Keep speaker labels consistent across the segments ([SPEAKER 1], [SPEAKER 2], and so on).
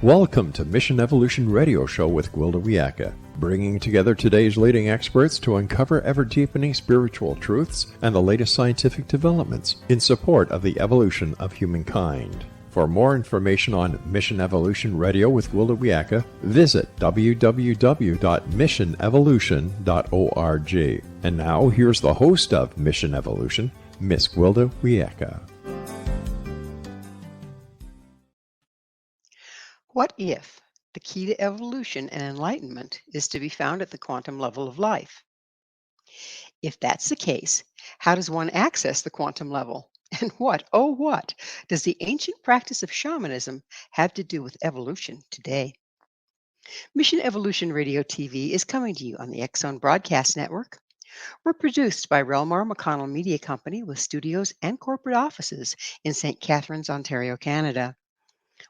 [SPEAKER 1] Welcome to Mission Evolution Radio Show with Gwilda Wiyaka, bringing together today's leading experts to uncover ever-deepening spiritual truths and the latest scientific developments in support of the evolution of humankind. For more information on Mission Evolution Radio with Gwilda Wiyaka, visit www.missionevolution.org. And now, here's the host of Mission Evolution, Miss Gwilda Wiyaka.
[SPEAKER 2] What if the key to evolution and enlightenment is to be found at the quantum level of life? If that's the case, how does one access the quantum level? And what, oh what, does the ancient practice of shamanism have to do with evolution today? Mission Evolution Radio TV is coming to you on the X-Zone Broadcast Network. We're produced by Relmar McConnell Media Company with studios and corporate offices in St. Catharines, Ontario, Canada.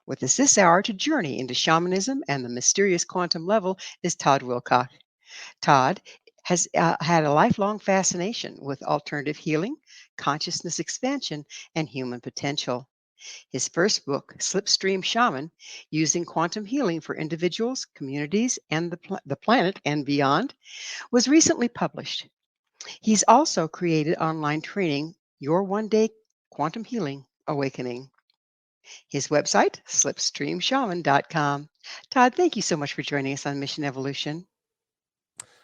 [SPEAKER 2] With us this hour to journey into shamanism and the mysterious quantum level is Todd WILCOX. Todd has had a lifelong fascination with alternative healing, consciousness expansion, and human potential. His first book, Slipstream Shaman, Using Quantum Healing for Individuals, Communities, and the Planet and Beyond, was recently published. He's also created online training, Your One Day Quantum Healing Awakening. His website, slipstreamshaman.com. Todd, thank you so much for joining us on Mission Evolution.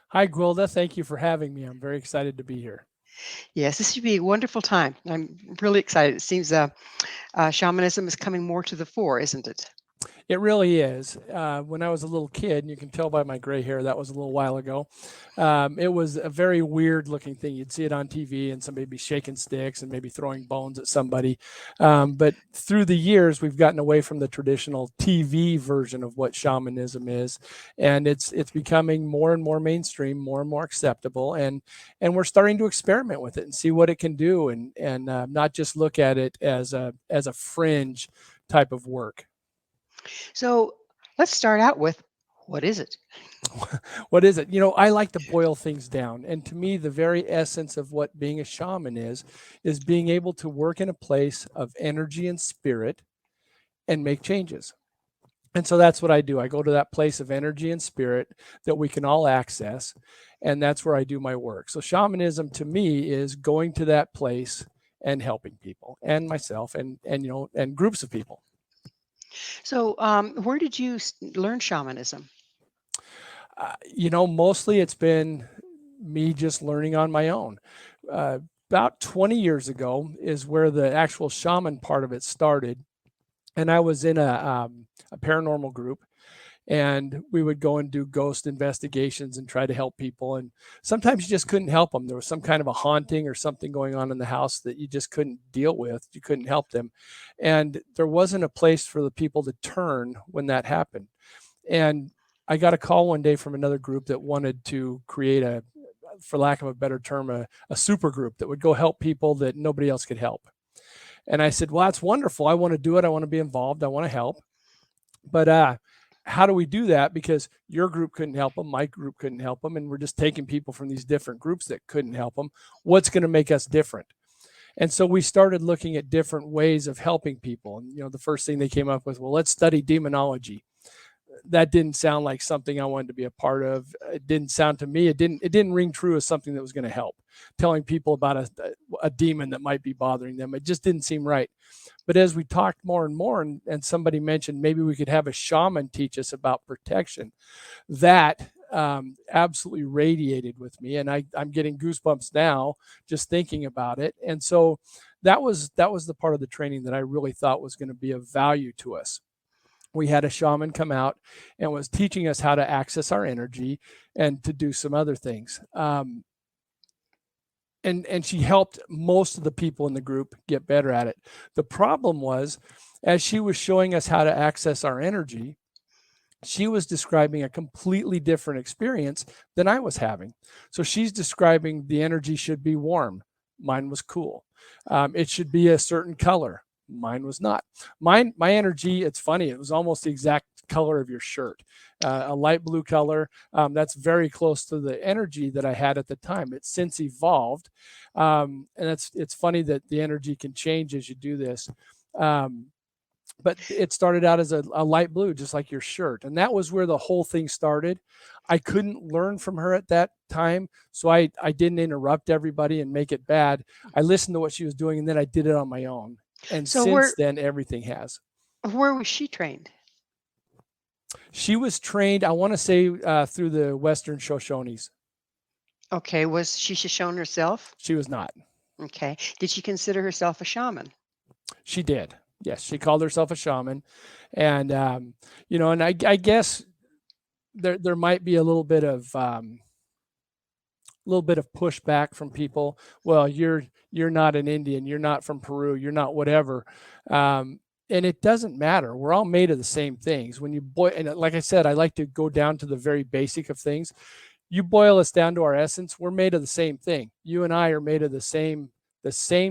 [SPEAKER 3] Hi, Gwilda. Thank you for having me. I'm very excited to be here.
[SPEAKER 2] Yes, this should be a wonderful time. I'm really excited. It seems shamanism is coming more to the fore, isn't it?
[SPEAKER 3] It really is. When I was a little kid, and you can tell by my gray hair, that was a little while ago, it was a very weird looking thing. You'd see it on TV and somebody be shaking sticks and maybe throwing bones at somebody. But through the years, we've gotten away from the traditional TV version of what shamanism is. And it's becoming more and more mainstream, more and more acceptable. And we're starting to experiment with it and see what it can do and not just look at it as a fringe type of work.
[SPEAKER 2] So let's start out with, what is it?
[SPEAKER 3] What is it? You know, I like to boil things down. And to me, the very essence of what being a shaman is being able to work in a place of energy and spirit and make changes. And so that's what I do. I go to that place of energy and spirit that we can all access. And that's where I do my work. So shamanism to me is going to that place and helping people and myself and groups of people.
[SPEAKER 2] So where did you learn shamanism?
[SPEAKER 3] Mostly it's been me just learning on my own. About 20 years ago is where the actual shaman part of it started. And I was in a paranormal group, and we would go and do ghost investigations and try to help people. And sometimes you just couldn't help them. There was some kind of a haunting or something going on in the house that you just couldn't deal with. You couldn't help them. And there wasn't a place for the people to turn when that happened. And I got a call one day from another group that wanted to create for lack of a better term, a super group that would go help people that nobody else could help. And I said, well, that's wonderful. I want to do it. I want to be involved. I want to help. But how do we do that? Because your group couldn't help them, my group couldn't help them, and we're just taking people from these different groups that couldn't help them. What's going to make us different? And so we started looking at different ways of helping people. And the first thing they came up with, well, let's study demonology. That didn't sound like something I wanted to be a part of. It didn't sound to me, it didn't ring true as something that was going to help. Telling people about a demon that might be bothering them, it just didn't seem right. But as we talked more and more, and somebody mentioned maybe we could have a shaman teach us about protection, that absolutely radiated with me. And I'm getting goosebumps now just thinking about it. And so that was the part of the training that I really thought was going to be of value to us. We had a shaman come out and was teaching us how to access our energy and to do some other things. And she helped most of the people in the group get better at it. The problem was, as she was showing us how to access our energy, she was describing a completely different experience than I was having. So she's describing the energy should be warm. Mine was cool. It should be a certain color. Mine was not. My energy, it's funny, it was almost the exact color of your shirt, a light blue color. That's very close to the energy that I had at the time. It's since evolved. And it's funny that the energy can change as you do this. but it started out as a light blue, just like your shirt. And that was where the whole thing started. I couldn't learn from her at that time, so I didn't interrupt everybody and make it bad. I listened to what she was doing, and then I did it on my own. And
[SPEAKER 2] So
[SPEAKER 3] since then, everything has.
[SPEAKER 2] where was she trained?
[SPEAKER 3] She was trained, I want to say, through the Western Shoshones.
[SPEAKER 2] Okay, was she Shoshone herself?
[SPEAKER 3] She was not.
[SPEAKER 2] Okay. Did she consider herself a shaman?
[SPEAKER 3] She did. Yes, she called herself a shaman, and and I guess there might be a little bit of pushback from people. Well, you're not an Indian, you're not from Peru, you're not whatever, and it doesn't matter. We're all made of the same things. When you boil, and like I said, I like to go down to the very basic of things. You boil us down to our essence, we're made of the same thing. You and I are made of the same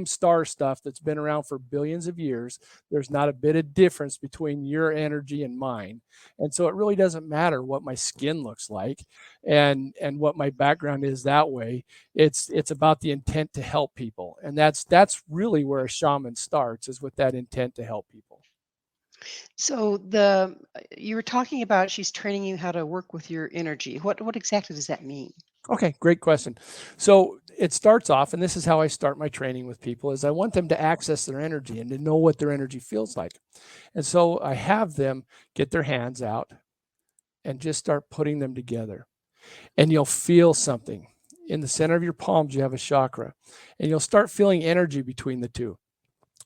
[SPEAKER 3] star stuff that's been around for billions of years. There's not a bit of difference between your energy and mine. And so it really doesn't matter what my skin looks like and what my background is that way. It's about the intent to help people. And that's really where a shaman starts, is with that intent to help people.
[SPEAKER 2] So you were talking about she's training you how to work with your energy. What exactly does that mean?
[SPEAKER 3] Okay, great question. So it starts off, and this is how I start my training with people, is I want them to access their energy and to know what their energy feels like. And so I have them get their hands out and just start putting them together. And you'll feel something. In the center of your palms, you have a chakra, and you'll start feeling energy between the two.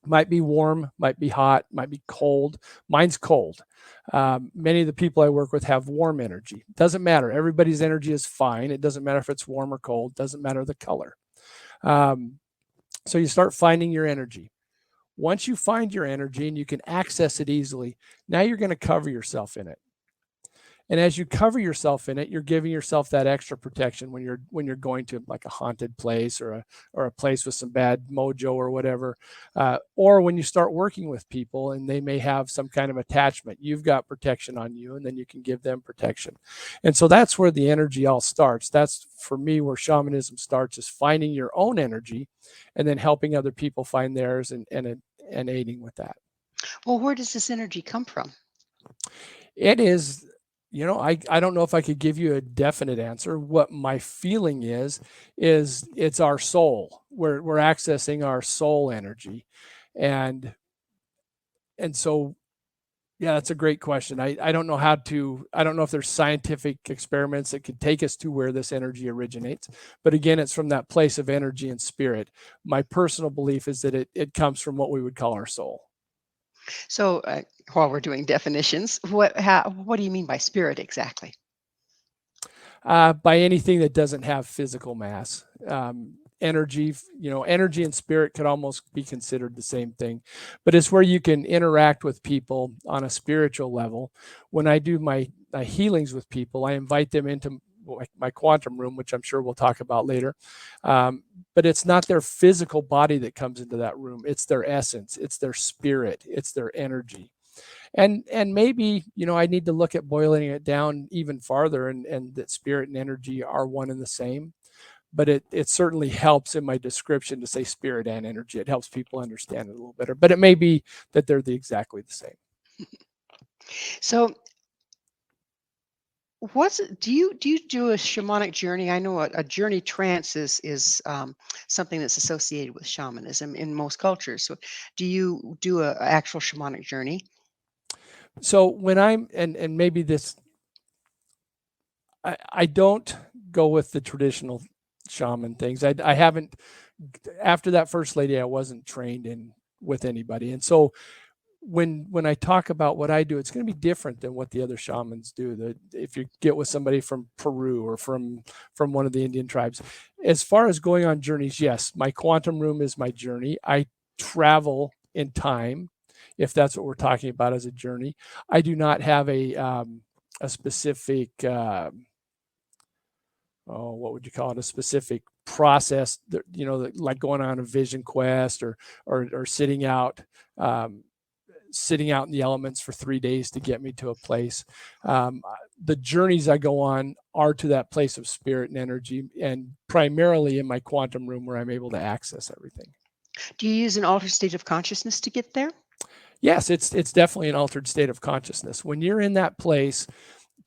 [SPEAKER 3] Might be warm, might be hot, might be cold. Mine's cold. Many of the people I work with have warm energy. Doesn't matter. Everybody's energy is fine. It doesn't matter if it's warm or cold. Doesn't matter the color. So you start finding your energy. Once you find your energy and you can access it easily, now you're going to cover yourself in it. And as you cover yourself in it, you're giving yourself that extra protection when you're going to like a haunted place or a place with some bad mojo or whatever, or when you start working with people and they may have some kind of attachment. You've got protection on you, and then you can give them protection. And so that's where the energy all starts. That's, for me, where shamanism starts, is finding your own energy and then helping other people find theirs and aiding with that.
[SPEAKER 2] Well, where does this energy come from?
[SPEAKER 3] It is, I don't know if I could give you a definite answer. What my feeling is it's our soul. We're accessing our soul energy. And so, yeah, that's a great question. I don't know I don't know if there's scientific experiments that could take us to where this energy originates. But again, it's from that place of energy and spirit. My personal belief is that it comes from what we would call our soul.
[SPEAKER 2] So while we're doing definitions, what do you mean by spirit exactly?
[SPEAKER 3] By anything that doesn't have physical mass. Energy and spirit could almost be considered the same thing, but it's where you can interact with people on a spiritual level. When I do my healings with people, I invite them into my quantum room, which I'm sure we'll talk about later. But it's not their physical body that comes into that room. It's their essence. It's their spirit. It's their energy. And maybe, I need to look at boiling it down even farther, and that spirit and energy are one and the same. But it certainly helps in my description to say spirit and energy. It helps people understand it a little better. But it may be that they're exactly the same.
[SPEAKER 2] So do you do a shamanic journey? I know a journey trance is something that's associated with shamanism in most cultures. So do you do an actual shamanic journey?
[SPEAKER 3] So when I'm, and maybe this, I don't go with the traditional shaman things. I haven't, after that first lady, I wasn't trained with anybody. And so when I talk about what I do, it's going to be different than what the other shamans do. If you get with somebody from Peru or from one of the Indian tribes, as far as going on journeys, yes, my quantum room is my journey. I travel in time, if that's what we're talking about as a journey. I do not have a specific, what would you call it? A specific process that, like going on a vision quest or sitting out in the elements for 3 days to get me to a place. The journeys I go on are to that place of spirit and energy, and primarily in my quantum room where I'm able to access everything.
[SPEAKER 2] Do you use an altered state of consciousness to get there?
[SPEAKER 3] Yes, it's definitely an altered state of consciousness. When you're in that place,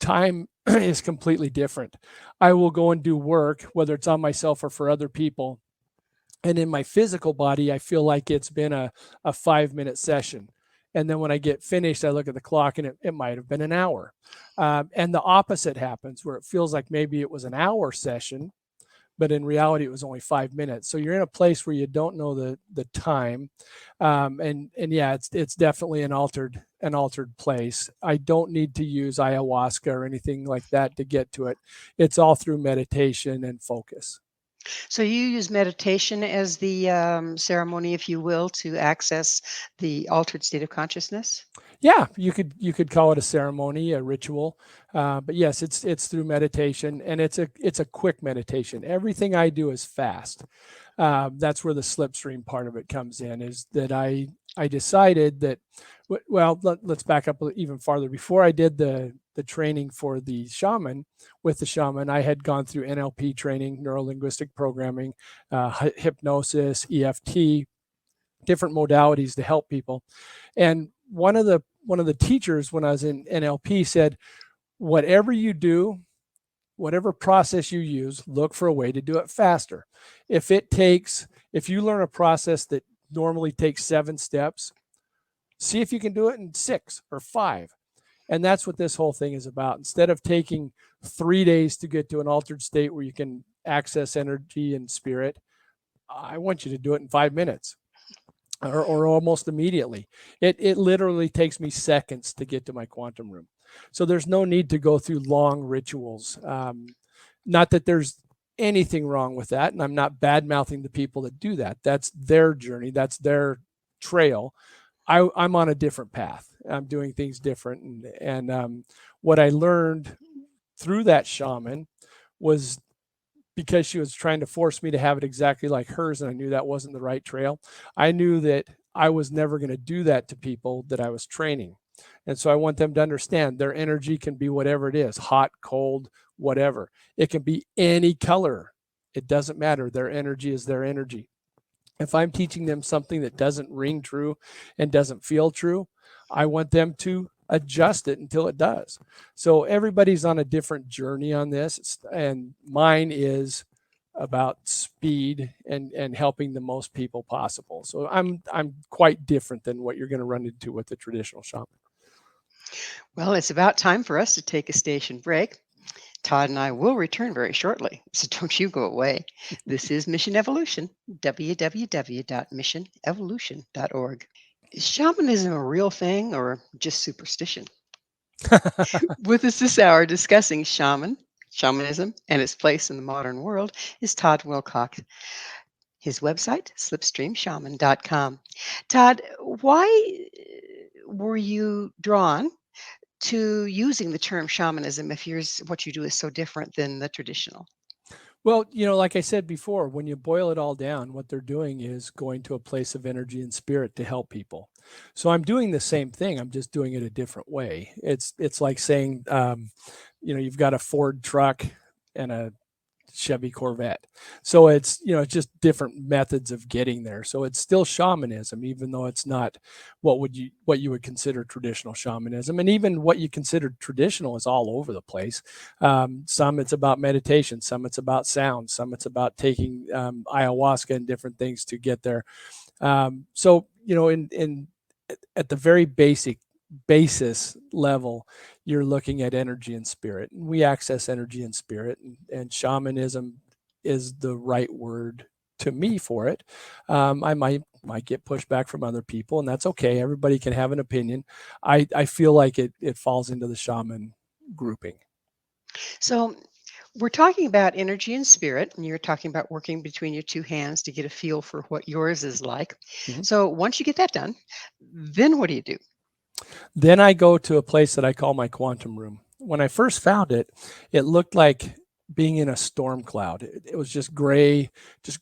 [SPEAKER 3] time is completely different. I will go and do work, whether it's on myself or for other people. And in my physical body, I feel like it's been a 5 minute session. And then when I get finished, I look at the clock and it might have been an hour. And the opposite happens where it feels like maybe it was an hour session, but in reality it was only 5 minutes. So you're in a place where you don't know the time. And yeah, it's definitely an altered place. I don't need to use ayahuasca or anything like that to get to it. It's all through meditation and focus.
[SPEAKER 2] So you use meditation as the ceremony, if you will, to access the altered state of consciousness?
[SPEAKER 3] Yeah, you could call it a ceremony, a ritual, but yes, it's through meditation, and it's a quick meditation. Everything I do is fast. That's where the slipstream part of it comes in. Is that I decided that, well, let's back up even farther. Before I did the training for the shaman, with the shaman, I had gone through NLP training, neuro linguistic programming, hypnosis, EFT, different modalities to help people. And one of the teachers when I was in NLP said, whatever you do, whatever process you use, look for a way to do it faster. If you learn a process that normally takes 7 steps, see if you can do it in 6 or 5. And that's what this whole thing is about. Instead of taking 3 days to get to an altered state where you can access energy and spirit, I want you to do it in 5 minutes. Or almost immediately. It literally takes me seconds to get to my quantum room. So there's no need to go through long rituals. Not that there's anything wrong with that, and I'm not bad mouthing the people that do that. That's their journey. That's their trail. I'm on a different path. I'm doing things different, and what I learned through that shaman was, because she was trying to force me to have it exactly like hers, and I knew that wasn't the right trail. I knew that I was never going to do that to people that I was training. And so I want them to understand their energy can be whatever it is, hot, cold, whatever. It can be any color. It doesn't matter. Their energy is their energy. If I'm teaching them something that doesn't ring true and doesn't feel true, I want them to adjust it until it does. So everybody's on a different journey on this, and mine is about speed and helping the most people possible. So I'm quite different than what you're going to run into with the traditional shaman.
[SPEAKER 2] Well, it's about time for us to take a station break. Todd and I will return very shortly, so don't you go away. This is Mission Evolution, www.missionevolution.org. Is shamanism a real thing or just superstition? With us this hour discussing shamanism, and its place in the modern world is Todd WILCOX. His website, slipstreamshaman.com. Todd, why were you drawn to using the term shamanism if what you do is so different than the traditional?
[SPEAKER 3] Well, like I said before, when you boil it all down, what they're doing is going to a place of energy and spirit to help people. So I'm doing the same thing. I'm just doing it a different way. It's like saying, you've got a Ford truck and a Chevy Corvette. So it's just different methods of getting there. So it's still shamanism, even though it's not what you would consider traditional shamanism. And even what you consider traditional is all over the place. Some it's about meditation, some it's about sound, some it's about taking ayahuasca and different things to get there. So in at the very basis level, you're looking at energy and spirit. And we access energy and spirit, and shamanism is the right word to me for it. I might get pushback from other people, and that's okay. Everybody can have an opinion. I feel like it falls into the shaman grouping.
[SPEAKER 2] So we're talking about energy and spirit, and you're talking about working between your two hands to get a feel for what yours is like.
[SPEAKER 3] Mhm.
[SPEAKER 2] So once you get that done, then what do you do?
[SPEAKER 3] Then I go to a place that I call my quantum room. When I first found it, it looked like being in a storm cloud. It was just gray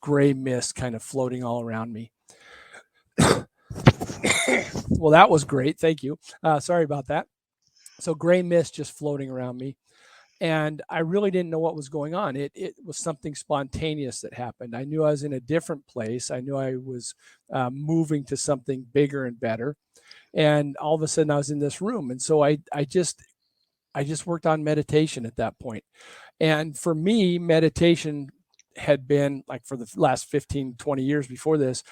[SPEAKER 3] mist kind of floating all around me. Well, that was great. Thank you. Sorry about that. So gray mist just floating around me. And I really didn't know what was going on. It was something spontaneous that happened. I knew I was in a different place. I knew I was moving to something bigger and better. And all of a sudden I was in this room. And so I just worked on meditation at that point. And for me, meditation had been like for the last 15, 20 years before this,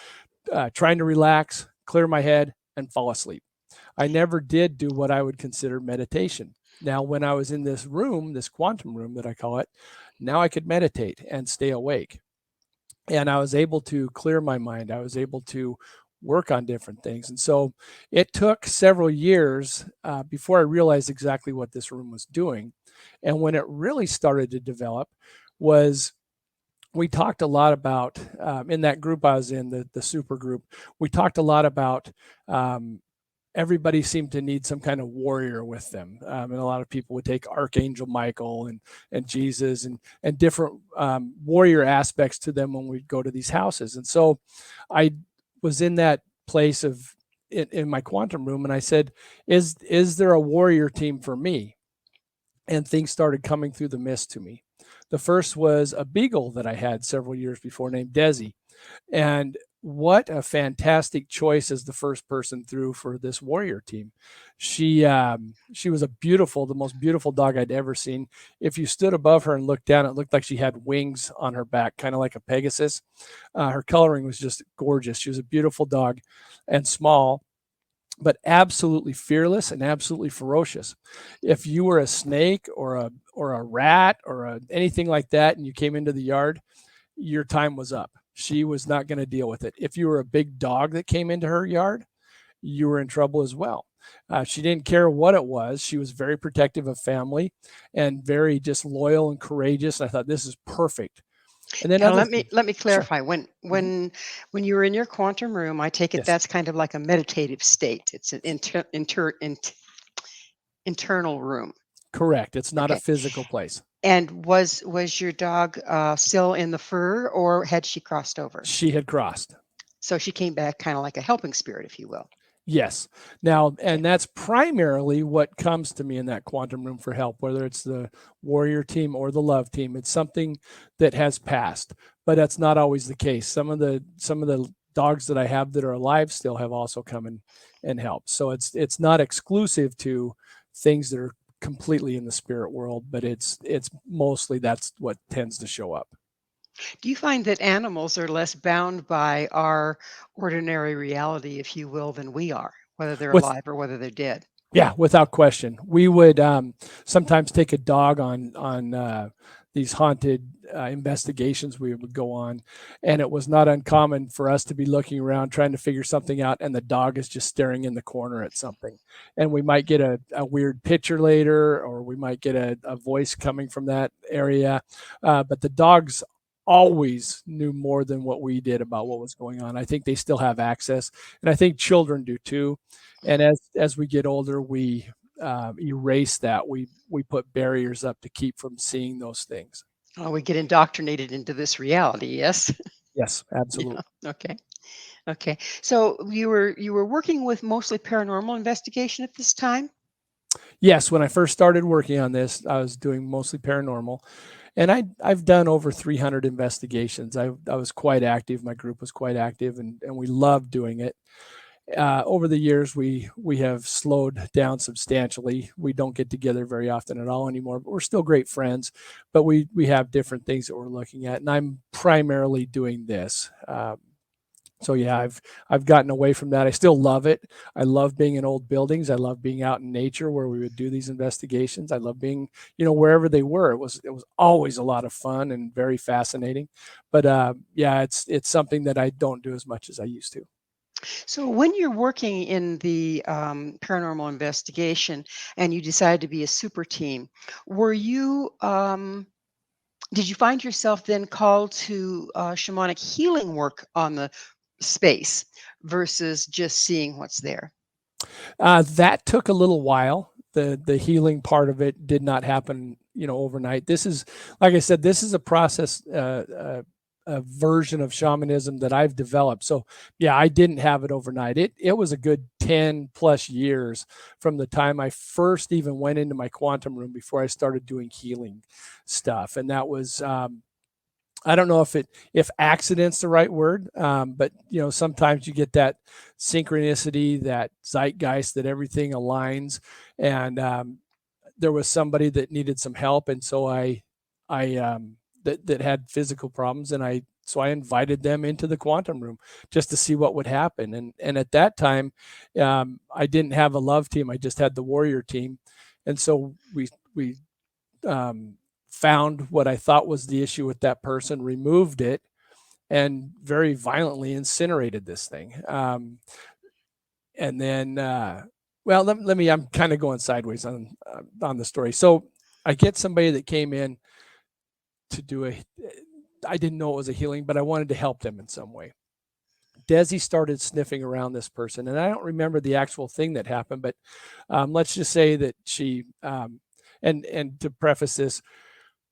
[SPEAKER 3] trying to relax, clear my head, and fall asleep. I never did do what I would consider meditation. Now, when I was in this room, this quantum room that I call it, now I could meditate and stay awake. And I was able to clear my mind. I was able to work on different things. And so it took several years before I realized exactly what this room was doing. And when it really started to develop was we talked a lot about in that group I was in, the super group, we talked a lot about everybody seemed to need some kind of warrior with them. And a lot of people would take Archangel Michael and Jesus and different warrior aspects to them when we'd go to these houses. And so I was in that place of in my quantum room, and I said, is there a warrior team for me? And things started coming through the mist to me. The first was a beagle that I had several years before named Desi. And what a fantastic choice as the first person through for this warrior team. She was the most beautiful dog I'd ever seen. If you stood above her and looked down, it looked like she had wings on her back, kind of like a Pegasus. Her coloring was just gorgeous. She was a beautiful dog and small, but absolutely fearless and absolutely ferocious. If you were a snake or a rat or anything like that, and you came into the yard, your time was up. She was not going to deal with it. If you were a big dog that came into her yard, you were in trouble as well. She didn't care what it was. She was very protective of family and very just loyal and courageous. I thought this is perfect. And then
[SPEAKER 2] Now let me clarify. When you were in your quantum room, I take it
[SPEAKER 3] Yes.
[SPEAKER 2] that's kind of like a meditative state. It's an internal room.
[SPEAKER 3] Correct. It's not a
[SPEAKER 2] Okay.
[SPEAKER 3] physical place.
[SPEAKER 2] And was your dog still in the fur, or had she crossed over?
[SPEAKER 3] She had crossed.
[SPEAKER 2] So she came back kind of like a helping spirit, if you will.
[SPEAKER 3] Yes. Now, and that's primarily what comes to me in that quantum room for help, whether it's the warrior team or the love team. It's something that has passed, but that's not always the case. Some of the dogs that I have that are alive still have also come and helped. So it's not exclusive to things that are completely in the spirit world, but it's mostly that's what tends to show up.
[SPEAKER 2] Do you find that animals are less bound by our ordinary reality, if you will, than we are, whether they're alive or whether they're dead?
[SPEAKER 3] Yeah, without question. We would sometimes take a dog on these haunted investigations we would go on, and it was not uncommon for us to be looking around trying to figure something out, and the dog is just staring in the corner at something. And we might get a weird picture later, or we might get a voice coming from that area, but the dogs always knew more than what we did about what was going on. I think they still have access, and I think children do too. And as we get older, we erase that. We put barriers up to keep from seeing those things.
[SPEAKER 2] Oh, we get indoctrinated into this reality, yes?
[SPEAKER 3] Yes, absolutely.
[SPEAKER 2] Yeah. Okay. So you were working with mostly paranormal investigation at this time?
[SPEAKER 3] Yes, when I first started working on this, I was doing mostly paranormal, and I've done over 300 investigations. I was quite active. My group was quite active, and we loved doing it. Over the years, we have slowed down substantially. We don't get together very often at all anymore, but we're still great friends. But we have different things that we're looking at, and I'm primarily doing this. So yeah, I've gotten away from that. I still love it. I love being in old buildings. I love being out in nature where we would do these investigations. I love being, wherever they were. It was always a lot of fun and very fascinating. But yeah, it's something that I don't do as much as I used to.
[SPEAKER 2] So when you're working in the paranormal investigation and you decide to be a super team, were you did you find yourself then called to shamanic healing work on the space versus just seeing what's there?
[SPEAKER 3] That took a little while. The healing part of it did not happen, overnight. This is, like I said, this is a process, a version of shamanism that I've developed. So yeah, I didn't have it overnight. It was a good 10 plus years from the time I first even went into my quantum room before I started doing healing stuff. And that was I don't know if accident's the right word, but sometimes you get that synchronicity, that zeitgeist, that everything aligns. And there was somebody that needed some help, and so I that had physical problems, and I invited them into the quantum room just to see what would happen. And at that time, I didn't have a love team; I just had the warrior team, and so we found what I thought was the issue with that person, removed it, and very violently incinerated this thing. And then, well, let me. I'm kind of going sideways on the story. So I get somebody that came in to do I didn't know it was a healing, but I wanted to help them in some way. Desi started sniffing around this person, and I don't remember the actual thing that happened, but let's just say that she. And to preface this,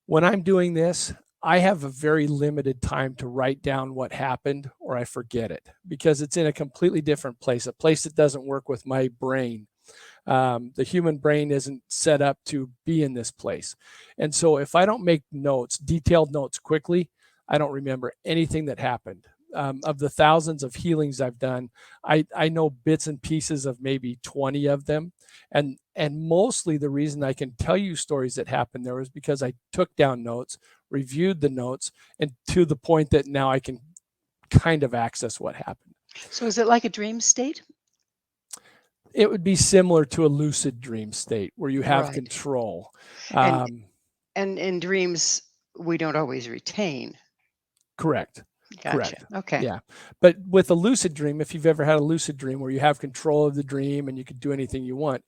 [SPEAKER 3] when I'm doing this, I have a very limited time to write down what happened, or I forget it because it's in a completely different place, a place that doesn't work with my brain. The human brain isn't set up to be in this place. And so if I don't make notes, detailed notes quickly, I don't remember anything that happened. Of the thousands of healings I've done, I know bits and pieces of maybe 20 of them. And mostly the reason I can tell you stories that happened there was because I took down notes, reviewed the notes, and to the point that now I can kind of access what happened.
[SPEAKER 2] So is it like a dream state?
[SPEAKER 3] It would be similar to a lucid dream state where you have
[SPEAKER 2] Right.
[SPEAKER 3] control.
[SPEAKER 2] And in dreams, we don't always retain.
[SPEAKER 3] Correct.
[SPEAKER 2] Gotcha.
[SPEAKER 3] Correct.
[SPEAKER 2] Okay.
[SPEAKER 3] Yeah. But with a lucid dream, if you've ever had a lucid dream where you have control of the dream and you can do anything you want,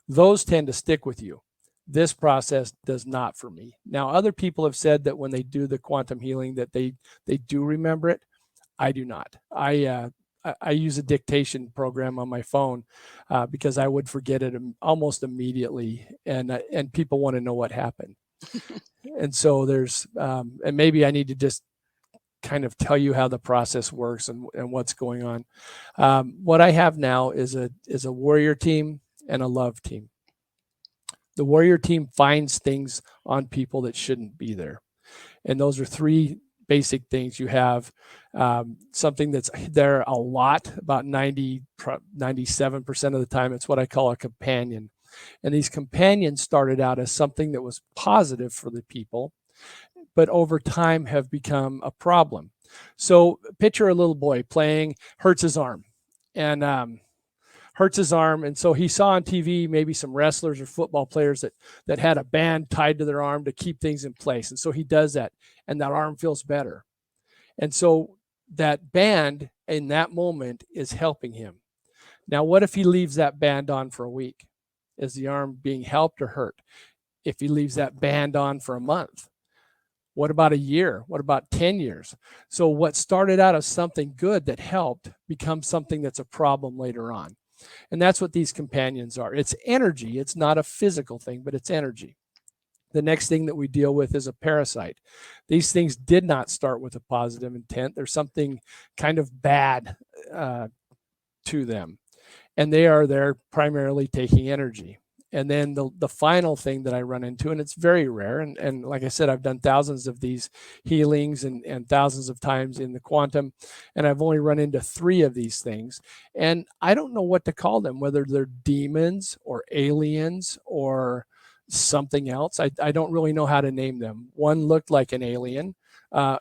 [SPEAKER 3] those tend to stick with you. This process does not for me. Now, other people have said that when they do the quantum healing that they do remember it. I do not. I use a dictation program on my phone because I would forget it almost immediately, and people want to know what happened. And so there's and maybe I need to just kind of tell you how the process works and what's going on. What I have now is a warrior team and a love team. The warrior team finds things on people that shouldn't be there, and those are three basic things. You have something that's there a lot, about 97% of the time. It's what I call a companion. And these companions started out as something that was positive for the people, but over time have become a problem. So picture a little boy playing, hurts his arm, and and so he saw on TV maybe some wrestlers or football players that had a band tied to their arm to keep things in place. And so he does that, and that arm feels better. And so that band in that moment is helping him. Now, what if he leaves that band on for a week? Is the arm being helped or hurt? If he leaves that band on for a month? What about a year? What about 10 years? So what started out as something good that helped becomes something that's a problem later on. And that's what these companions are. It's energy. It's not a physical thing, but it's energy. The next thing that we deal with is a parasite. These things did not start with a positive intent. There's something kind of bad to them. And they are there primarily taking energy. And then the final thing that I run into, and it's very rare, and like I said, I've done thousands of these healings and thousands of times in the quantum, and I've only run into 3 of these things. And I don't know what to call them, whether they're demons or aliens or something else. I don't really know how to name them. One looked like an alien.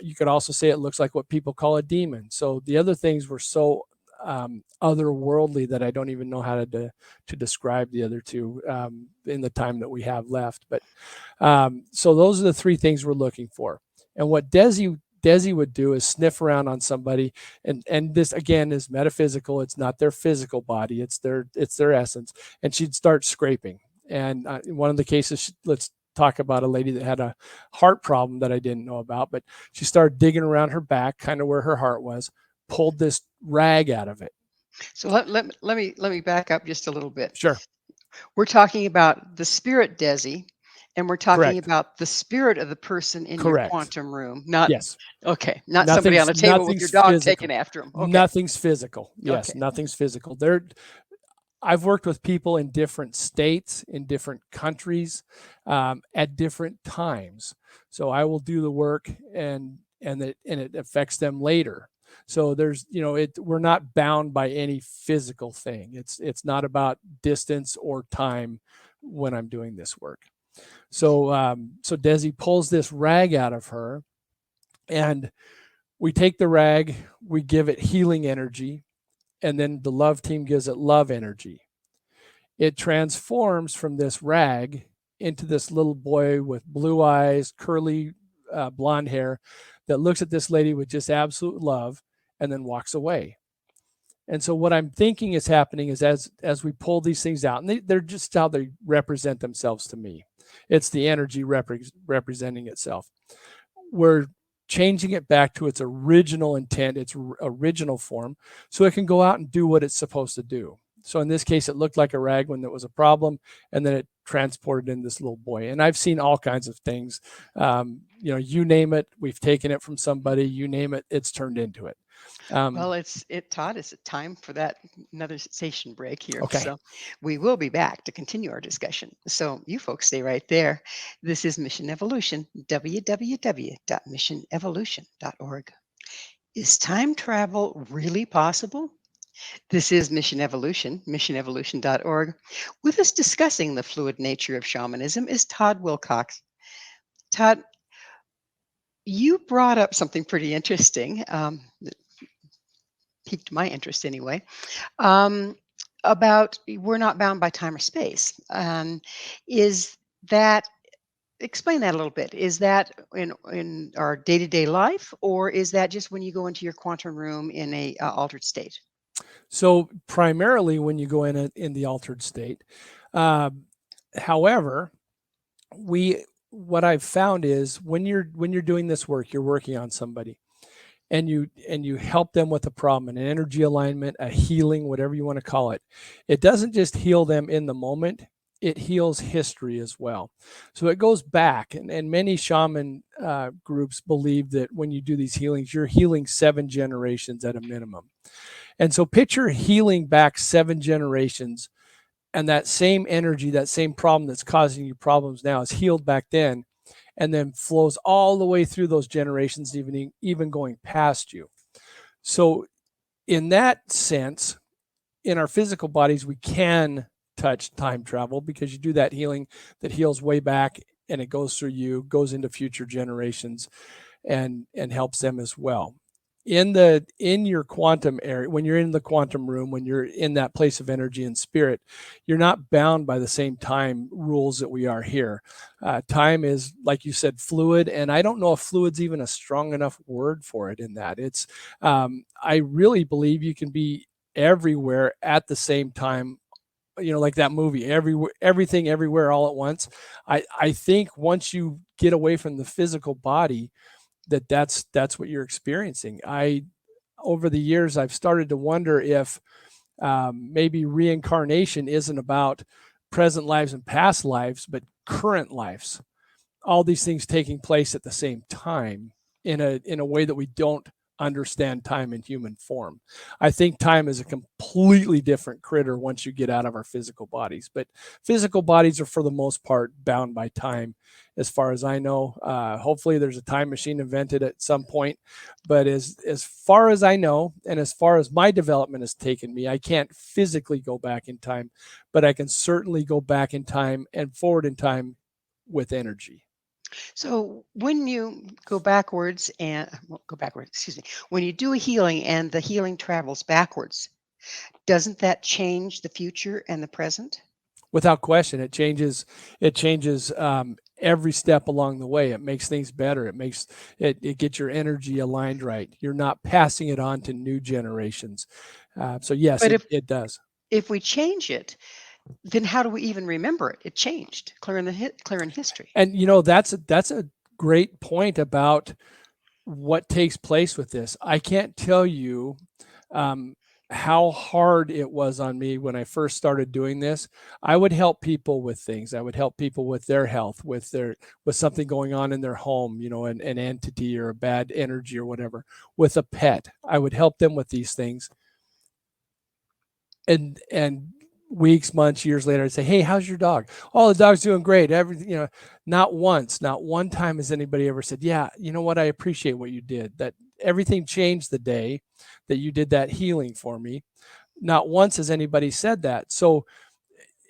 [SPEAKER 3] You could also say it looks like what people call a demon. So the other things were so otherworldly that I don't even know how to describe the other 2 in the time that we have left. But so those are the 3 things we're looking for. And what Desi would do is sniff around on somebody, and this again is metaphysical. It's not their physical body. It's their essence. And she'd start scraping. And in one of the cases, let's talk about a lady that had a heart problem that I didn't know about, but she started digging around her back, kind of where her heart was, pulled this rag out of it.
[SPEAKER 2] So let me back up just a little bit.
[SPEAKER 3] Sure.
[SPEAKER 2] We're talking about the spirit Desi, and we're talking
[SPEAKER 3] Correct.
[SPEAKER 2] about the spirit of the person in
[SPEAKER 3] Correct.
[SPEAKER 2] your quantum room. Not
[SPEAKER 3] Yes.
[SPEAKER 2] Okay. Not somebody on a table with your dog
[SPEAKER 3] physical.
[SPEAKER 2] taking after them. Okay.
[SPEAKER 3] Nothing's physical. Yes,
[SPEAKER 2] Okay.
[SPEAKER 3] nothing's physical. I've worked with people in different states, in different countries, at different times. So I will do the work, and and it affects them later. So there's, we're not bound by any physical thing. It's not about distance or time when I'm doing this work. So Desi pulls this rag out of her, and we take the rag, we give it healing energy, and then the love team gives it love energy. It transforms from this rag into this little boy with blue eyes, curly blonde hair, that looks at this lady with just absolute love and then walks away. And so what I'm thinking is happening is as we pull these things out, and they're just how they represent themselves to me. It's the energy representing itself. We're changing it back to its original intent, its original form, so it can go out and do what it's supposed to do. So in this case, it looked like a rag when there was a problem, and then it transported in this little boy. And I've seen all kinds of things. You name it, we've taken it from somebody. You name it, it's turned into it.
[SPEAKER 2] Well, Todd, it's time for that another station break here.
[SPEAKER 3] Okay.
[SPEAKER 2] So we will be back to continue our discussion. So you folks stay right there. This is Mission Evolution, www.missionevolution.org. Is time travel really possible? This is Mission Evolution, missionevolution.org. With us discussing the fluid nature of shamanism is Todd WILCOX. Todd, you brought up something pretty interesting that piqued my interest anyway, about we're not bound by time or space. Is that, explain that a little bit. Is that in our day-to-day life, or is that just when you go into your quantum room in a altered state?
[SPEAKER 3] So primarily when you go in the altered state. However, what I've found is when you're doing this work, you're working on somebody, and you help them with a problem, an energy alignment, a healing, whatever you want to call it. It doesn't just heal them in the moment, it heals history as well. So it goes back, and many shaman groups believe that when you do these healings, you're healing 7 generations at a minimum. And so picture healing back 7 generations, and that same energy, that same problem that's causing you problems now is healed back then, and then flows all the way through those generations, even going past you. So in that sense, in our physical bodies, we can touch time travel because you do that healing that heals way back, and it goes through you, goes into future generations, and helps them as well. In your quantum area, when you're in the quantum room, when you're in that place of energy and spirit, you're not bound by the same time rules that we are here. Time is, like you said, fluid, and I don't know if fluid's even a strong enough word for it in that. It's I really believe you can be everywhere at the same time, like that movie, everything everywhere all at once. I think once you get away from the physical body, that's what you're experiencing. Over the years, I've started to wonder if maybe reincarnation isn't about present lives and past lives, but current lives. All these things taking place at the same time in a way that we don't understand time in human form. I think time is a completely different critter once you get out of our physical bodies, but physical bodies are for the most part bound by time, as far as I know. Hopefully there's a time machine invented at some point, but as far as I know, and as far as my development has taken me, I can't physically go back in time, but I can certainly go back in time and forward in time with energy.
[SPEAKER 2] So when you go backwards excuse me, when you do a healing and the healing travels backwards, doesn't that change the future and the present?
[SPEAKER 3] Without question, it changes every step along the way. It makes things better. It gets your energy aligned right. You're not passing it on to new generations. So yes,
[SPEAKER 2] But
[SPEAKER 3] it does.
[SPEAKER 2] if we change it, then how do we even remember it? It changed, clear in history.
[SPEAKER 3] And that's a great point about what takes place with this. I can't tell you how hard it was on me when I first started doing this. I would help people with things. I would help people with their health, with something going on in their home, an entity or a bad energy or whatever, with a pet. I would help them with these things. And weeks, months, years later, I'd say, "Hey, how's your dog?" "Oh, the dog's doing great." Everything, not once, not one time has anybody ever said, "Yeah, you know what? I appreciate what you did. That everything changed the day that you did that healing for me." Not once has anybody said that. So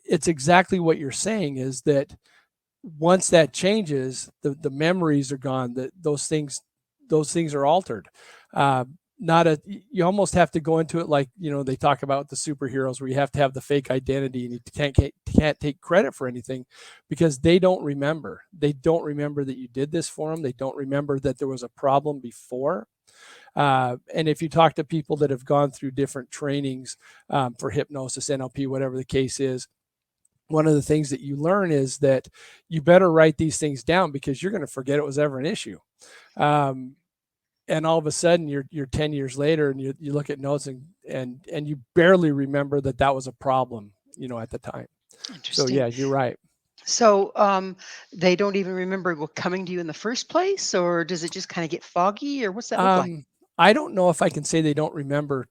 [SPEAKER 3] it's exactly what you're saying, is that once that changes, the memories are gone, that those things are altered. uh, Not a You almost have to go into it like, they talk about the superheroes, where you have to have the fake identity, and you can't take credit for anything, because they don't remember that you did this for them. They don't remember that there was a problem before. And if you talk to people that have gone through different trainings, for hypnosis, NLP, whatever the case is, one of the things that you learn is that you better write these things down, because you're going to forget it was ever an issue. Um, and all of a sudden you're 10 years later, and you look at notes, and you barely remember that was a problem, at the time. So
[SPEAKER 2] Interesting.
[SPEAKER 3] yeah, you're right.
[SPEAKER 2] So they don't even remember coming to you in the first place, or does it just kind of get foggy, or what's that look like?
[SPEAKER 3] Um, I don't know if I can say they don't remember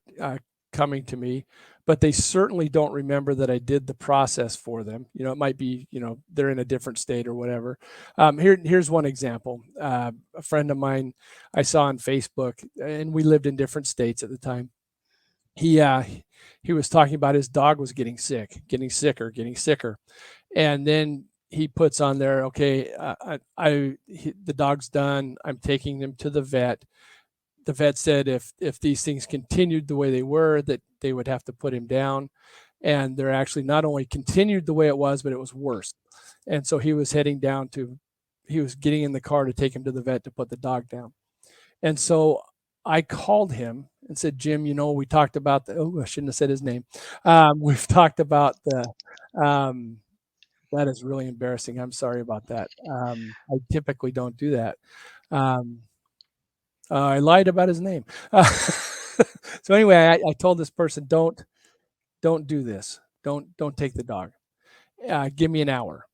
[SPEAKER 3] coming to me, but they certainly don't remember that I did the process for them. It might be, they're in a different state or whatever. Here's one example. A friend of mine I saw on Facebook, and we lived in different states at the time. He was talking about his dog was getting sick, getting sicker, getting sicker, and then he puts on there, okay, the dog's done. I'm taking him to the vet. The vet said if these things continued the way they were, that they would have to put him down. And they're actually not only continued the way it was, but it was worse. And so he was getting in the car to take him to the vet to put the dog down. And so I called him and said, "Jim, we talked about I shouldn't have said his name. We've talked about um, that is really embarrassing. I'm sorry about that. I typically don't do that. Um, I lied about his name." So anyway, I told this person, don't do this. Don't take the dog. Give me an hour.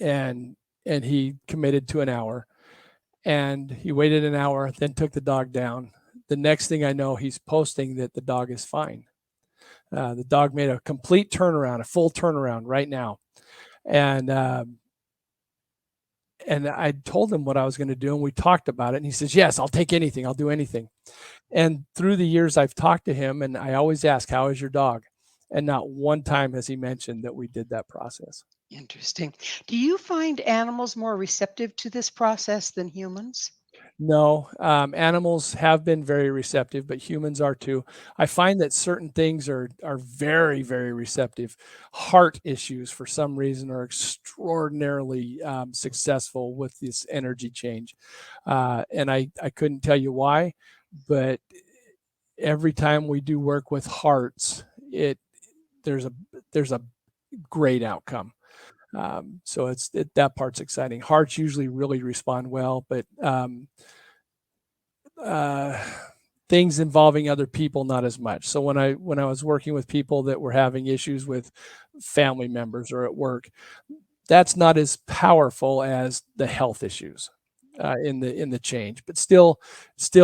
[SPEAKER 3] And he committed to an hour, and he waited an hour, then took the dog down. The next thing I know, he's posting that the dog is fine. The dog made a complete turnaround, a full turnaround right now. And and I told him what I was going to do, and we talked about it. And he says, "Yes, I'll take anything. I'll do anything." And through the years, I've talked to him, and I always ask, "How is your dog?" And not one time has he mentioned that we did that process.
[SPEAKER 2] Interesting. Do you find animals more receptive to this process than humans?
[SPEAKER 3] No, animals have been very receptive, but humans are too. I find that certain things are very, very receptive. Heart issues, for some reason, are extraordinarily successful with this energy change, and I couldn't tell you why, but every time we do work with hearts, it there's a there's a great outcome. So that part's exciting. Hearts usually really respond well, but uh, things involving other people, not as much. So when I was working with people that were having issues with family members or at work, that's not as powerful as the health issues in the change, but still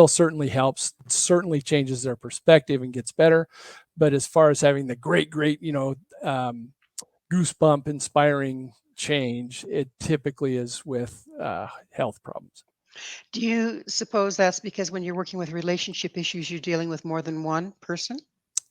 [SPEAKER 3] certainly helps, certainly changes their perspective and gets better. But as far as having the great goosebump inspiring change, it typically is with health problems.
[SPEAKER 2] Do you suppose that's because when you're working with relationship issues, you're dealing with more than one person?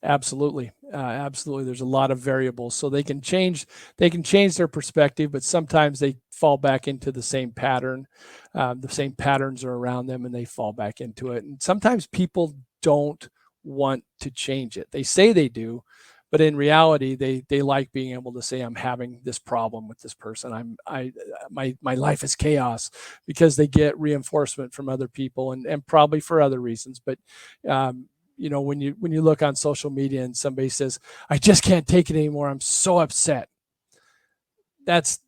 [SPEAKER 3] Absolutely, absolutely. There's a lot of variables, so they can change. They can change their perspective, but sometimes they fall back into the same pattern. The same patterns are around them, and they fall back into it. And sometimes people don't want to change it. They say they do, but in reality, they like being able to say, "I'm having this problem with this person. My life is chaos," because they get reinforcement from other people, and probably for other reasons, but. When you look on social media and somebody says, "I just can't take it anymore. I'm so upset." That's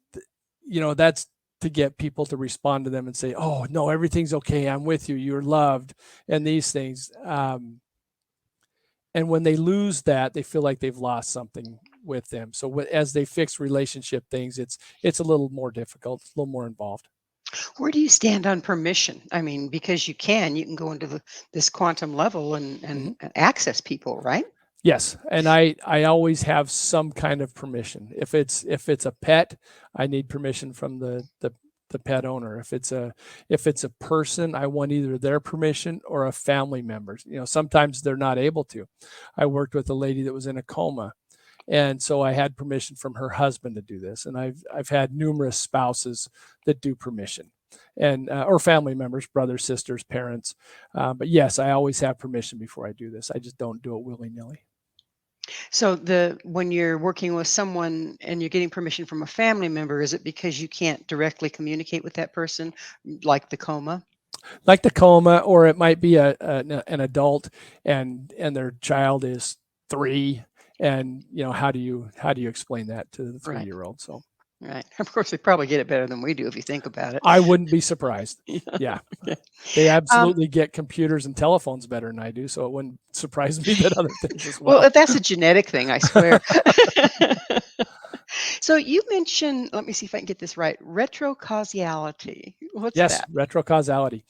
[SPEAKER 3] that's to get people to respond to them and say, "Oh no, everything's okay. I'm with you. You're loved," and these things. And when they lose that, they feel like they've lost something with them. So as they fix relationship things, it's a little more difficult, it's a little more involved.
[SPEAKER 2] Where do you stand on permission? I mean, because you can go into this quantum level and
[SPEAKER 3] Mhm.
[SPEAKER 2] access people, right?
[SPEAKER 3] Yes, and I always have some kind of permission. If it's a pet, I need permission from the pet owner. If it's a person, I want either their permission or a family member's. Sometimes they're not able to. I worked with a lady that was in a coma, and so I had permission from her husband to do this. And I've had numerous spouses that do permission, and or family members, brothers, sisters, parents. But yes, I always have permission before I do this. I just don't do it willy nilly.
[SPEAKER 2] So when you're working with someone and you're getting permission from a family member, is it because you can't directly communicate with that person, like the coma?
[SPEAKER 3] Like the coma, or it might be an adult and their child is 3, and how do you explain that to the
[SPEAKER 2] Right.
[SPEAKER 3] 3-year-old? So
[SPEAKER 2] Right. Of course, they probably get it better than we do if you think about it.
[SPEAKER 3] I wouldn't be surprised. Yeah,
[SPEAKER 2] Okay.
[SPEAKER 3] they
[SPEAKER 2] Um,
[SPEAKER 3] absolutely get computers and telephones better than I do, so it wouldn't surprise me that other things as
[SPEAKER 2] well,
[SPEAKER 3] well.
[SPEAKER 2] that's a genetic thing, I swear. So you mentioned, let me see if I can get this right, retrocausality. What's
[SPEAKER 3] Yes,
[SPEAKER 2] that?
[SPEAKER 3] retrocausality.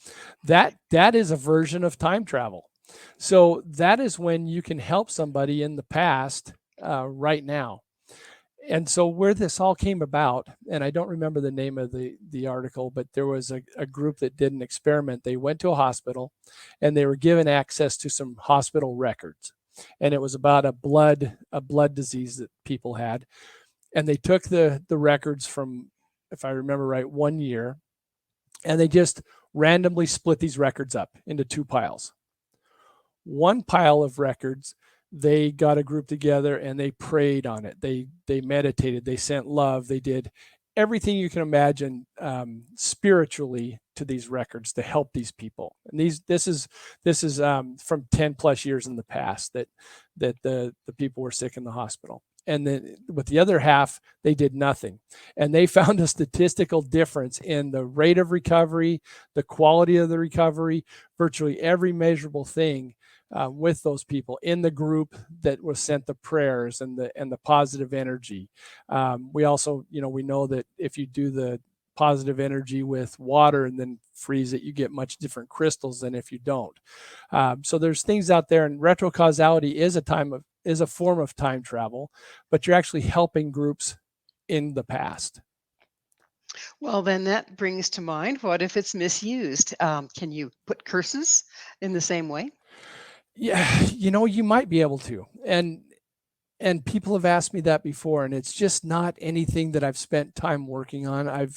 [SPEAKER 3] That is a version of time travel. So that is when you can help somebody in the past, right now. And so where this all came about, and I don't remember the name of the article, but there was a group that did an experiment. They went to a hospital and they were given access to some hospital records. And it was about a blood disease that people had. And they took the records from, if I remember right, 1 year, and they just randomly split these records up into 2 piles. One pile of records, they got a group together and they prayed on it. They meditated, they sent love, they did everything you can imagine, spiritually, to these records to help these people. And this is from 10 plus years in the past that the people were sick in the hospital. And then with the other half, they did nothing. And they found a statistical difference in the rate of recovery, the quality of the recovery, virtually every measurable thing, with those people in the group that was sent the prayers and the positive energy. We also, we know that if you do the positive energy with water and then freeze it, you get much different crystals than if you don't. So there's things out there, and retrocausality is a form of time travel, but you're actually helping groups in the past.
[SPEAKER 2] Well, then that brings to mind, what if it's misused? Can you put curses in the same way?
[SPEAKER 3] Yeah, you might be able to. And people have asked me that before, and it's just not anything that I've spent time working on.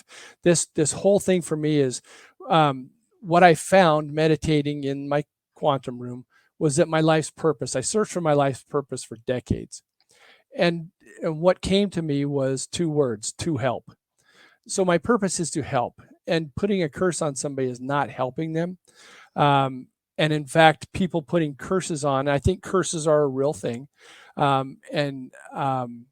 [SPEAKER 3] This whole thing for me is, what I found meditating in my quantum room was that my life's purpose. I searched for my life's purpose for decades, and what came to me was 2 words: to help. So my purpose is to help, and putting a curse on somebody is not helping them. And in fact, people putting curses on, I think curses are a real thing, um, and um,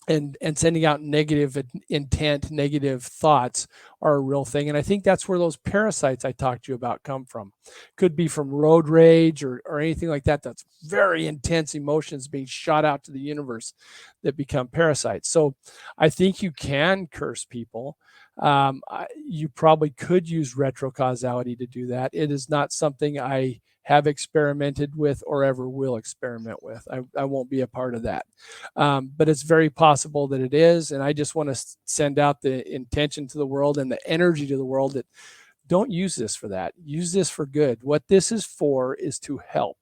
[SPEAKER 3] and sending out negative intent, negative thoughts are a real thing. And I think that's where those parasites I talked to you about come from. Could be from road rage or anything like that. That's very intense emotions being shot out to the universe that become parasites. So I think you can curse people. You probably could use retrocausality to do that. It is not something I have experimented with or ever will experiment with. I won't be a part of that. But it's very possible that it is. And I just want to send out the intention to the world and the energy to the world that don't use this for that. Use this for good. What this is for is to help.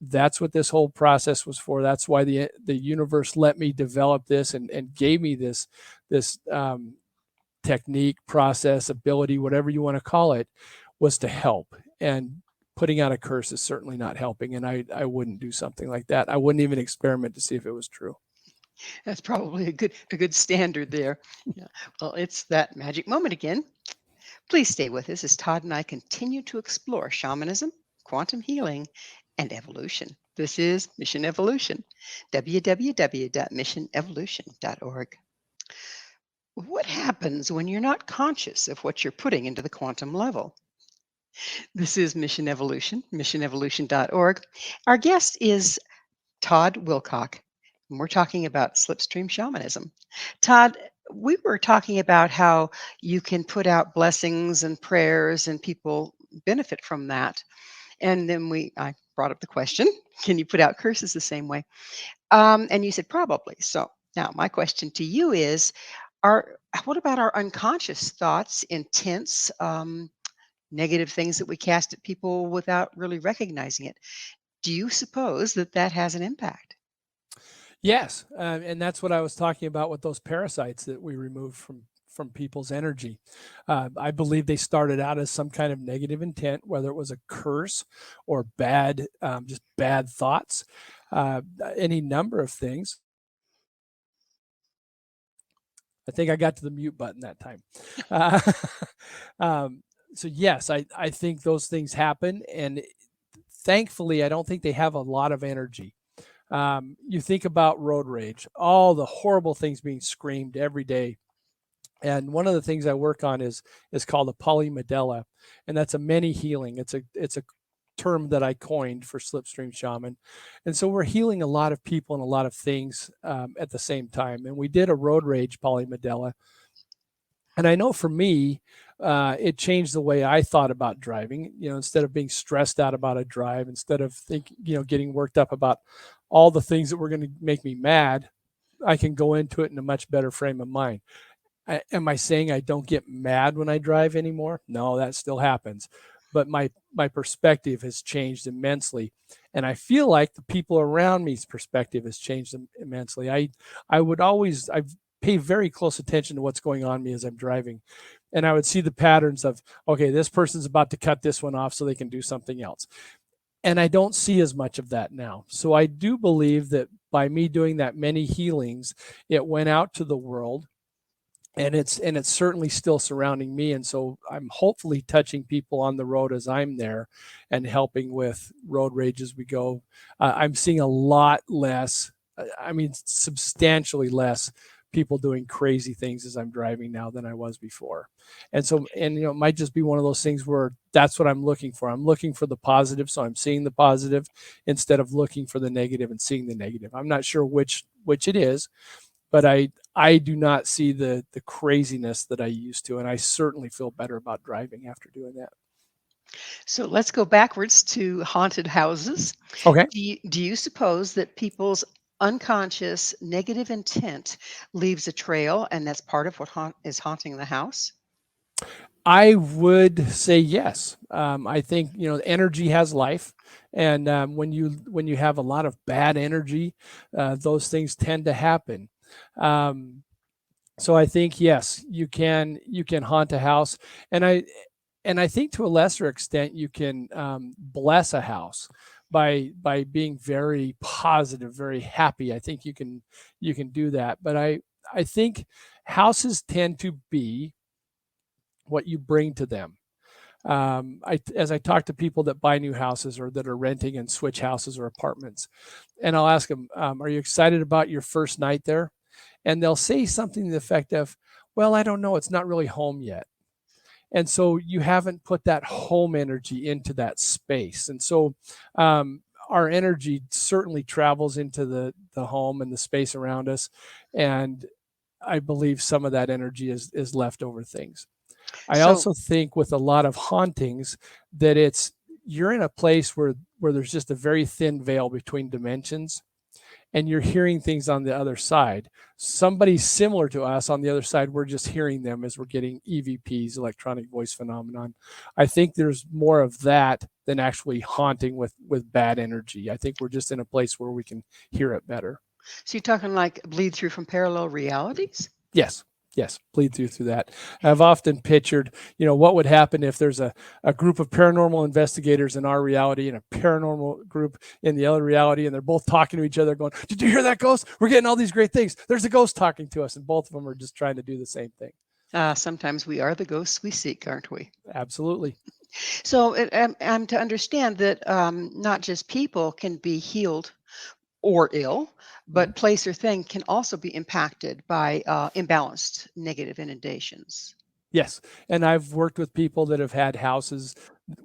[SPEAKER 3] That's what this whole process was for. That's why the universe let me develop this and gave me this technique, process, ability, whatever you want to call it, was to help. And putting out a curse is certainly not helping. And I wouldn't do something like that. I wouldn't even experiment to see if it was true.
[SPEAKER 2] That's probably a good standard there. Yeah. Well, it's that magic moment again. Please stay with us as Todd and I continue to explore shamanism, quantum healing, and evolution. This is Mission Evolution, www.missionevolution.org. What happens when you're not conscious of what you're putting into the quantum level? This is Mission Evolution, missionevolution.org. Our guest is Todd WILCOX, and we're talking about Slipstream Shamanism. Todd, we were talking about how you can put out blessings and prayers and people benefit from that. And then I brought up the question, can you put out curses the same way? And you said probably. So now my question to you is, are what about our unconscious thoughts, intents, negative things that we cast at people without really recognizing it? Do you suppose that that has an impact?
[SPEAKER 3] Yes, and that's what I was talking about with those parasites that we remove from people's energy. I believe they started out as some kind of negative intent, whether it was a curse or bad, just bad thoughts, any number of things. I think I got to the mute button that time. Uh, so yes, I think those things happen, and thankfully, I don't think they have a lot of energy. You think about road rage, all the horrible things being screamed every day. And one of the things I work on is called a polymedella, and that's a many healing. It's a term that I coined for Slipstream Shaman, and so we're healing a lot of people and a lot of things at the same time. And we did a road rage polymedella, and I know for me, it changed the way I thought about driving. You know, instead of being stressed out about a drive, instead of getting worked up about all the things that were going to make me mad, I can go into it in a much better frame of mind. Am I saying I don't get mad when I drive anymore? No, that still happens, but my perspective has changed immensely, and I feel like the people around me's perspective has changed immensely. I pay very close attention to what's going on me as I'm driving, and I would see the patterns of, okay, this person's about to cut this one off so they can do something else, and I don't see as much of that now. So I do believe that by me doing that many healings, it went out to the world, and it's certainly still surrounding me, and so I'm hopefully touching people on the road as I'm there and helping with road rage as we go. I'm seeing a lot less, I mean substantially less, people doing crazy things as I'm driving now than I was before. And so, and it might just be one of those things where that's what I'm looking for. I'm looking for the positive, so I'm seeing the positive instead of looking for the negative and seeing the negative. I'm not sure which it is, but I do not see the craziness that I used to, and I certainly feel better about driving after doing that.
[SPEAKER 2] So let's go backwards to haunted houses.
[SPEAKER 3] Okay.
[SPEAKER 2] Do you suppose that people's unconscious negative intent leaves a trail, and that's part of what is haunting the house?
[SPEAKER 3] I would say yes. I think energy has life, and when you have a lot of bad energy, those things tend to happen. Um, so I think yes, you can haunt a house, and I think to a lesser extent you can bless a house by being very positive, very happy. I think you can do that, but I think houses tend to be what you bring to them. As I talk to people that buy new houses or that are renting and switch houses or apartments, and I'll ask them, "Are you excited about your first night there?" And they'll say something to the effect of, "Well, I don't know. It's not really home yet." And so you haven't put that home energy into that space. And so our energy certainly travels into the home and the space around us. And I believe some of that energy is leftover things. I
[SPEAKER 2] So
[SPEAKER 3] also think with a lot of hauntings that you're in a place where there's just a very thin veil between dimensions, and you're hearing things on the other side. Somebody similar to us on the other side, we're just hearing them as we're getting EVPs, electronic voice phenomenon. I think there's more of that than actually haunting with bad energy. I think we're just in a place where we can hear it better.
[SPEAKER 2] you're talking like bleed through from parallel realities?
[SPEAKER 3] Yes. Yes, bleed through that. I've often pictured, what would happen if there's a group of paranormal investigators in our reality and a paranormal group in the other reality, and they're both talking to each other going, "Did you hear that ghost? We're getting all these great things. There's a ghost talking to us." And both of them are just trying to do the same thing.
[SPEAKER 2] Sometimes we are the ghosts we seek, aren't we?
[SPEAKER 3] Absolutely.
[SPEAKER 2] So I'm to understand that not just people can be healed or ill,
[SPEAKER 3] Mhm.
[SPEAKER 2] but place or thing can also be impacted by imbalanced negative inundations.
[SPEAKER 3] Yes. And I've worked with people that have had houses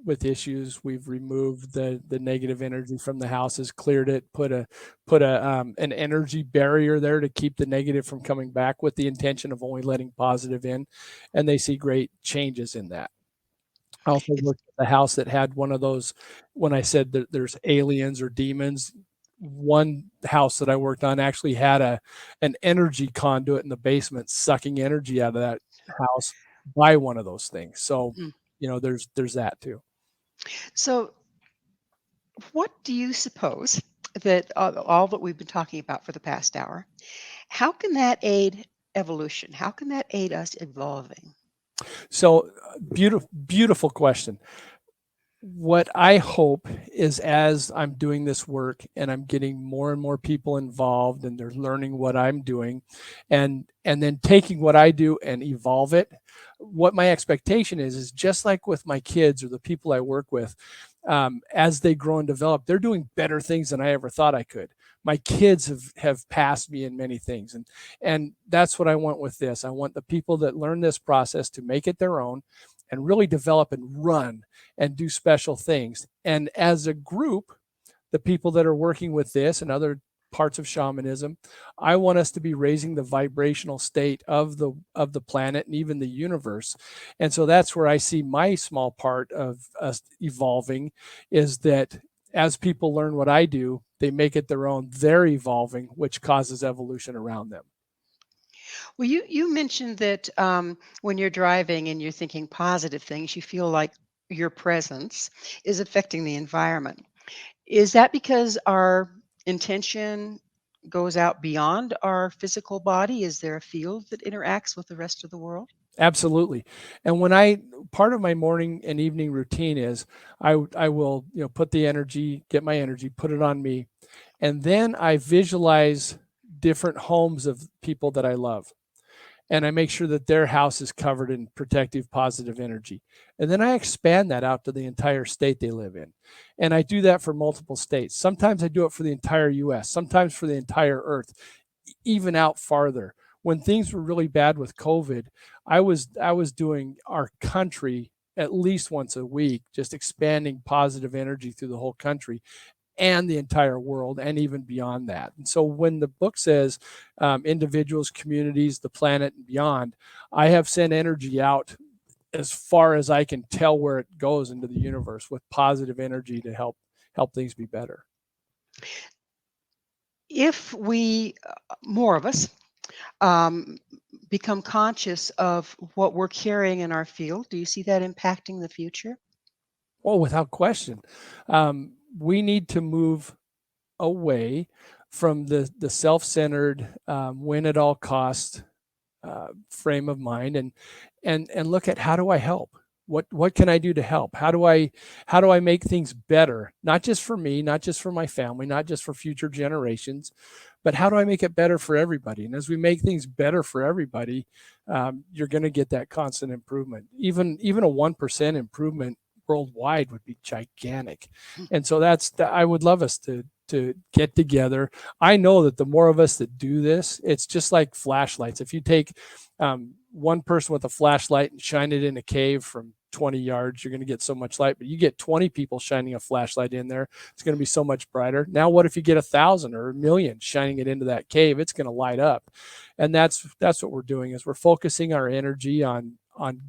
[SPEAKER 3] with issues. We've removed the negative energy from the houses, cleared it, put an energy barrier there to keep the negative from coming back with the intention of only letting positive in. And they see great changes in that. I also worked at a house that had one of those, when I said that there's aliens or demons, one house that I worked on actually had an energy conduit in the basement sucking energy out of that house by one of those things. So,
[SPEAKER 2] Mm.
[SPEAKER 3] there's that too.
[SPEAKER 2] So, what do you suppose that all that we've been talking about for the past hour, how can that aid evolution? How can that aid us evolving?
[SPEAKER 3] So, beautiful question. What I hope is, as I'm doing this work and I'm getting more and more people involved and they're learning what I'm doing, and then taking what I do and evolve it, what my expectation is just like with my kids or the people I work with, as they grow and develop, they're doing better things than I ever thought I could. My kids have passed me in many things, and that's what I want with this. I want the people that learn this process to make it their own and really develop and run and do special things. And as a group, the people that are working with this and other parts of shamanism, I want us to be raising the vibrational state of the planet and even the universe. And so that's where I see my small part of us evolving, is that as people learn what I do, they make it their own, they're evolving, which causes evolution around them.
[SPEAKER 2] Well, you mentioned that when you're driving and you're thinking positive things, you feel like your presence is affecting the environment. Is that because our intention goes out beyond our physical body? Is there a field that interacts with the rest of the world?
[SPEAKER 3] Absolutely. And when I part of my morning and evening routine is I will, put the energy, get my energy, put it on me, and then I visualize different homes of people that I love. And I make sure that their house is covered in protective positive energy. And then I expand that out to the entire state they live in. And I do that for multiple states. Sometimes I do it for the entire US, sometimes for the entire earth, even out farther. When things were really bad with COVID, I was doing our country at least once a week, just expanding positive energy through the whole country and the entire world and even beyond that. And so when the book says individuals, communities, the planet, and beyond, I have sent energy out as far as I can tell where it goes into the universe with positive energy to help things be better.
[SPEAKER 2] If we, more of us, um, become conscious of what we're carrying in our field, do you see that impacting the future?
[SPEAKER 3] Oh, without question. We need to move away from the self-centered, win at all cost frame of mind, and look at, how do I help? What can I do to help? How do I make things better? Not just for me, not just for my family, not just for future generations, but how do I make it better for everybody? And as we make things better for everybody, you're going to get that constant improvement. Even a 1% improvement worldwide would be gigantic. And so I would love us to get together. I know that the more of us that do this, it's just like flashlights. If you take one person with a flashlight and shine it in a cave from 20 yards, you're going to get so much light. But you get 20 people shining a flashlight in there, it's going to be so much brighter. Now, what if you get 1,000 or 1,000,000 shining it into that cave? It's going to light up. And that's what we're doing, is we're focusing our energy on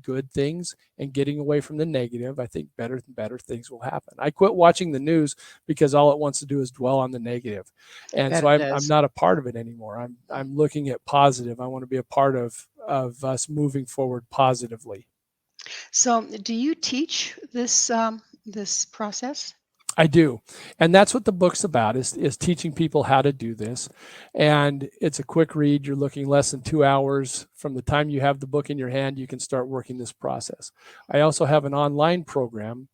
[SPEAKER 3] good things and getting away from the negative. I think better and better things will happen. I quit watching the news because all it wants to do is dwell on the negative. And
[SPEAKER 2] That
[SPEAKER 3] so
[SPEAKER 2] it
[SPEAKER 3] I'm
[SPEAKER 2] does.
[SPEAKER 3] not a part of it anymore. I'm looking at positive. I want to be a part of us moving forward positively.
[SPEAKER 2] So, do you teach this process?
[SPEAKER 3] I do. And that's what the book's about, is teaching people how to do this. And it's a quick read. You're looking less than 2 hours from the time you have the book in your hand. You can start working this process. I also have an online program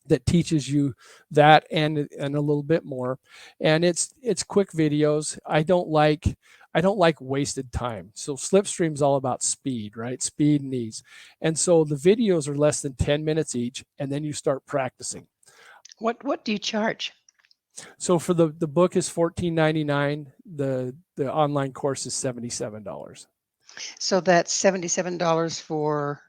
[SPEAKER 3] that teaches you that and a little bit more. And it's quick videos. I don't like wasted time. So Slipstream's all about speed, right? Speed and ease. And so the videos are less than 10 minutes each, and then you start practicing.
[SPEAKER 2] What do you charge?
[SPEAKER 3] So for the book is $14.99. The online course is $77.
[SPEAKER 2] So that's $77 for.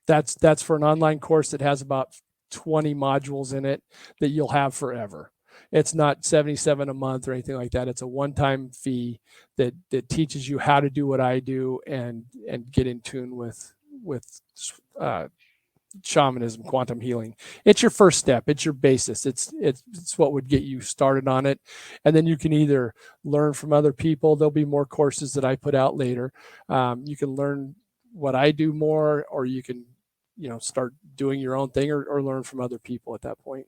[SPEAKER 3] That's for an online course that has about 20 modules in it that you'll have forever. It's not 77 a month or anything like that. It's a one-time fee that teaches you how to do what I do and get in tune with shamanism, quantum healing. It's your first step. It's your basis. It's what would get you started on it. And then you can either learn from other people. There'll be more courses that I put out later. You can learn what I do more, or you can, start doing your own thing, or learn from other people at that point.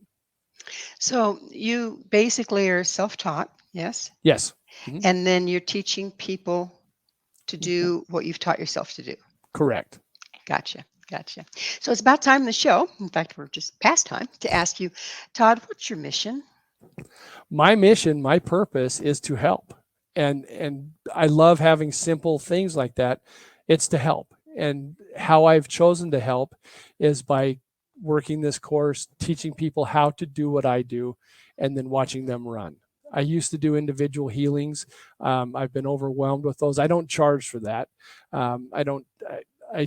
[SPEAKER 2] So you basically are self-taught, yes?
[SPEAKER 3] Yes. Mm-hmm.
[SPEAKER 2] And then you're teaching people to do what you've taught yourself to do.
[SPEAKER 3] Correct.
[SPEAKER 2] Gotcha. So it's about time in the show. In fact, we're just past time to ask you, Todd, what's your mission?
[SPEAKER 3] My mission, my purpose is to help. And I love having simple things like that. It's to help. And how I've chosen to help is by working this course, teaching people how to do what I do, and then watching them run. I used to do individual healings. I've been overwhelmed with those. I don't charge for that. I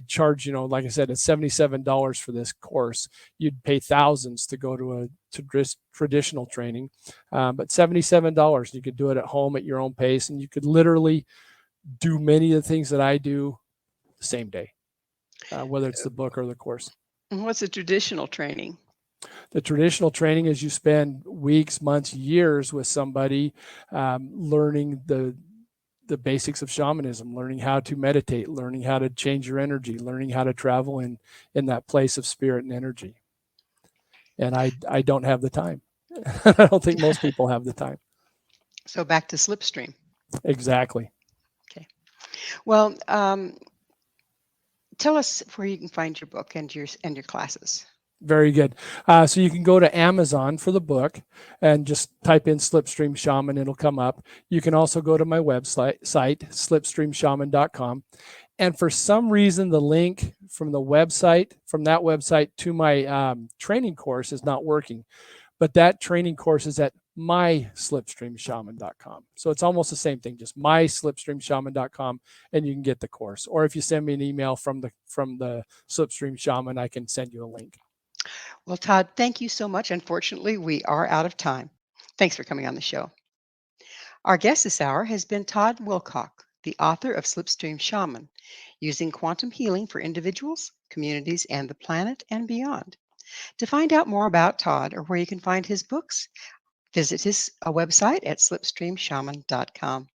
[SPEAKER 3] charge, like I said, it's $77 for this course. You'd pay thousands to go to a traditional training, but $77, you could do it at home at your own pace, and you could literally do many of the things that I do the same day, whether it's the book or the course.
[SPEAKER 2] And what's a traditional training?
[SPEAKER 3] The traditional training is you spend weeks, months, years with somebody, learning the basics of shamanism, learning how to meditate, learning how to change your energy, learning how to travel in that place of spirit and energy. And I don't have the time. I don't think most people have the time.
[SPEAKER 2] So back to Slipstream.
[SPEAKER 3] Exactly.
[SPEAKER 2] Okay. Well, tell us where you can find your book and your classes.
[SPEAKER 3] Very good. So you can go to Amazon for the book and just type in Slipstream Shaman. It'll come up. You can also go to my website, slipstreamshaman.com. And for some reason, the link from that website to my training course is not working. But that training course is at myslipstreamshaman.com. So it's almost the same thing, just myslipstreamshaman.com, and you can get the course. Or if you send me an email from the Slipstream Shaman, I can send you a link.
[SPEAKER 2] Well, Todd, thank you so much. Unfortunately, we are out of time. Thanks for coming on the show. Our guest this hour has been Todd WILCOX, the author of Slipstream Shaman, using quantum healing for individuals, communities, and the planet and beyond. To find out more about Todd or where you can find his books, visit his website at slipstreamshaman.com.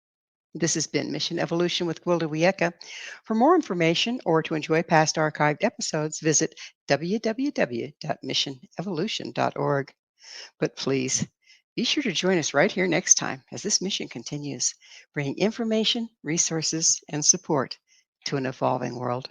[SPEAKER 2] This has been Mission Evolution with Gwilda Wiyaka. For more information or to enjoy past archived episodes, visit www.missionevolution.org. But please, be sure to join us right here next time as this mission continues, bringing information, resources, and support to an evolving world.